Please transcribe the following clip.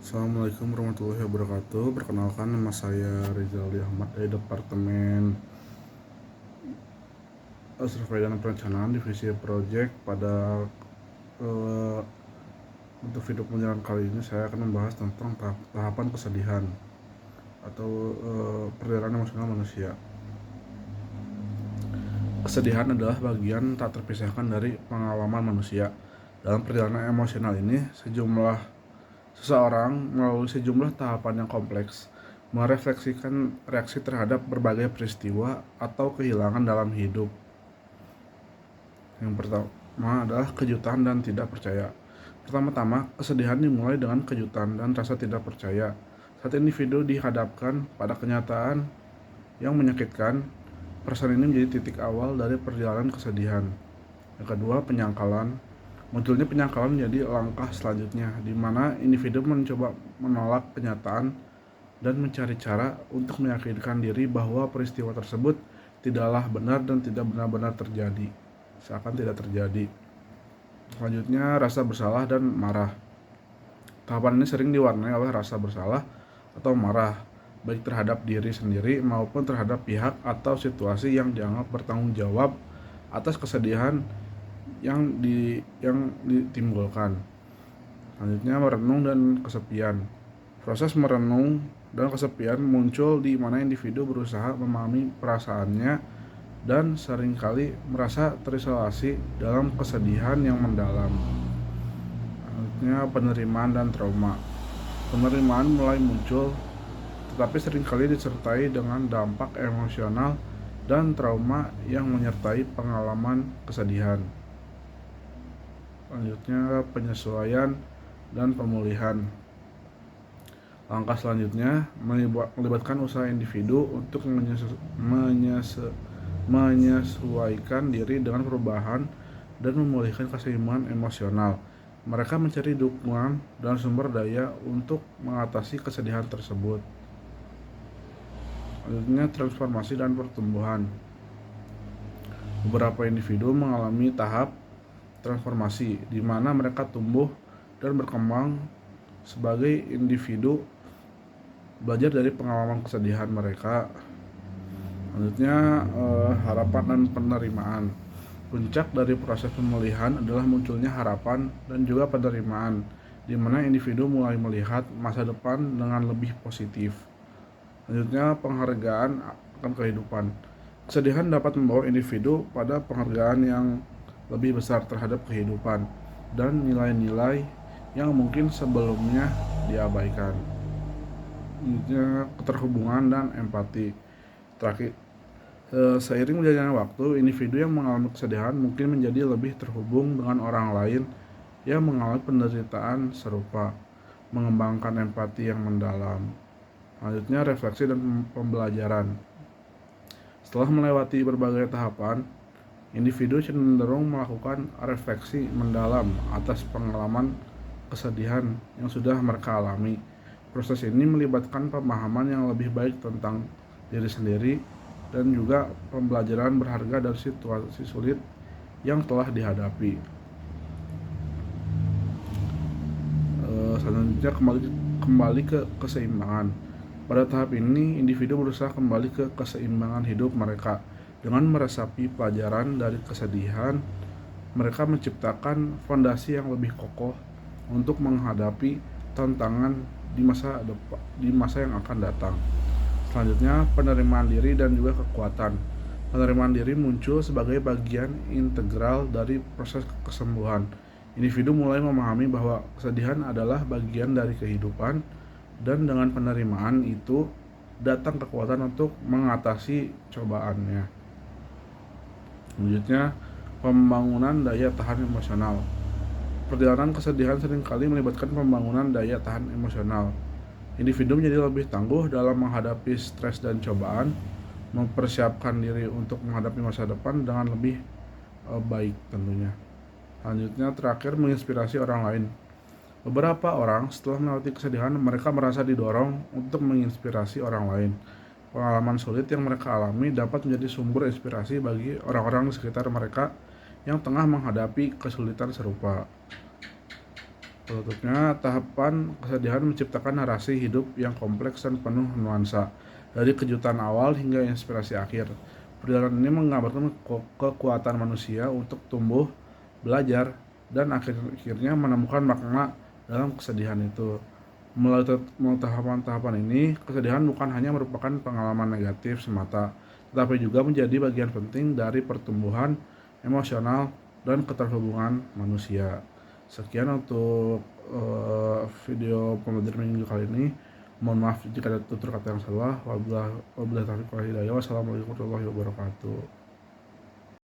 Assalamualaikum warahmatullahi wabarakatuh. Perkenalkan, nama saya Rizal Ahmad dari Departemen Survei dan Perencanaan Divisi Project. Pada eh, untuk video pembelajaran kali ini saya akan membahas tentang tahapan kesedihan atau perjalanan emosional manusia. Kesedihan adalah bagian tak terpisahkan dari pengalaman manusia. Dalam perjalanan emosional ini, seseorang melalui sejumlah tahapan yang kompleks, merefleksikan reaksi terhadap berbagai peristiwa atau kehilangan dalam hidup. Yang pertama adalah kejutan dan tidak percaya. Pertama-tama, kesedihan dimulai dengan kejutan dan rasa tidak percaya. Saat individu dihadapkan pada kenyataan yang menyakitkan, perasaan ini menjadi titik awal dari perjalanan kesedihan. Yang kedua, penyangkalan. Munculnya penyangkalan menjadi langkah selanjutnya, di mana individu mencoba menolak kenyataan dan mencari cara untuk meyakinkan diri bahwa peristiwa tersebut tidaklah benar dan tidak benar-benar terjadi, seakan tidak terjadi. Selanjutnya, rasa bersalah dan marah. Tahapan ini sering diwarnai oleh rasa bersalah atau marah, baik terhadap diri sendiri maupun terhadap pihak atau situasi yang dianggap bertanggung jawab atas kesedihan yang ditimbulkan. Selanjutnya, merenung dan kesepian. Proses merenung dan kesepian muncul di mana individu berusaha memahami perasaannya dan seringkali merasa terisolasi dalam kesedihan yang mendalam. Selanjutnya, penerimaan dan trauma. Penerimaan mulai muncul, tetapi seringkali disertai dengan dampak emosional dan trauma yang menyertai pengalaman kesedihan. Selanjutnya, penyesuaian dan pemulihan. Langkah selanjutnya melibatkan usaha individu untuk menyesuaikan diri dengan perubahan dan memulihkan keseimbangan emosional. Mereka mencari dukungan dan sumber daya untuk mengatasi kesedihan tersebut. Selanjutnya, transformasi dan pertumbuhan. Beberapa individu mengalami tahap transformasi di mana mereka tumbuh dan berkembang sebagai individu, belajar dari pengalaman kesedihan mereka. Selanjutnya, harapan dan penerimaan. Puncak dari proses pemulihan adalah munculnya harapan dan juga penerimaan, di mana individu mulai melihat masa depan dengan lebih positif. Selanjutnya, penghargaan akan kehidupan. Kesedihan dapat membawa individu pada penghargaan yang lebih besar terhadap kehidupan dan nilai-nilai yang mungkin sebelumnya diabaikan. Selanjutnya, keterhubungan dan empati. Terakhir, seiring berjalannya waktu, individu yang mengalami kesedihan mungkin menjadi lebih terhubung dengan orang lain yang mengalami penderitaan serupa, mengembangkan empati yang mendalam. Selanjutnya, refleksi dan pembelajaran. Setelah melewati berbagai tahapan, individu cenderung melakukan refleksi mendalam atas pengalaman kesedihan yang sudah mereka alami. Proses ini melibatkan pemahaman yang lebih baik tentang diri sendiri dan juga pembelajaran berharga dari situasi sulit yang telah dihadapi. Selanjutnya, kembali ke keseimbangan. Pada tahap ini, individu berusaha kembali ke keseimbangan hidup mereka. Dengan meresapi pelajaran dari kesedihan, mereka menciptakan fondasi yang lebih kokoh untuk menghadapi tantangan di masa yang akan datang. Selanjutnya, penerimaan diri dan juga kekuatan. Penerimaan diri muncul sebagai bagian integral dari proses kesembuhan. Individu mulai memahami bahwa kesedihan adalah bagian dari kehidupan, dan dengan penerimaan itu datang kekuatan untuk mengatasi cobaannya. Selanjutnya, pembangunan daya tahan emosional. Perjalanan kesedihan seringkali melibatkan pembangunan daya tahan emosional. Individu menjadi lebih tangguh dalam menghadapi stres dan cobaan, mempersiapkan diri untuk menghadapi masa depan dengan lebih baik tentunya. Selanjutnya, terakhir, menginspirasi orang lain. Beberapa orang setelah melewati kesedihan, mereka merasa didorong untuk menginspirasi orang lain. Pengalaman sulit yang mereka alami dapat menjadi sumber inspirasi bagi orang-orang di sekitar mereka yang tengah menghadapi kesulitan serupa. Penutupnya, tahapan kesedihan menciptakan narasi hidup yang kompleks dan penuh nuansa, dari kejutan awal hingga inspirasi akhir. Perjalanan ini menggambarkan kekuatan manusia untuk tumbuh, belajar, dan akhirnya menemukan makna dalam kesedihan itu. Melalui tahapan-tahapan ini, kesedihan bukan hanya merupakan pengalaman negatif semata, tetapi juga menjadi bagian penting dari pertumbuhan emosional dan keterhubungan manusia. Sekian untuk video pembelajaran minggu kali ini. Mohon maaf jika ada tutur kata yang salah. Wabillahi taufiq wal hidayah. Wassalamualaikum warahmatullahi wabarakatuh.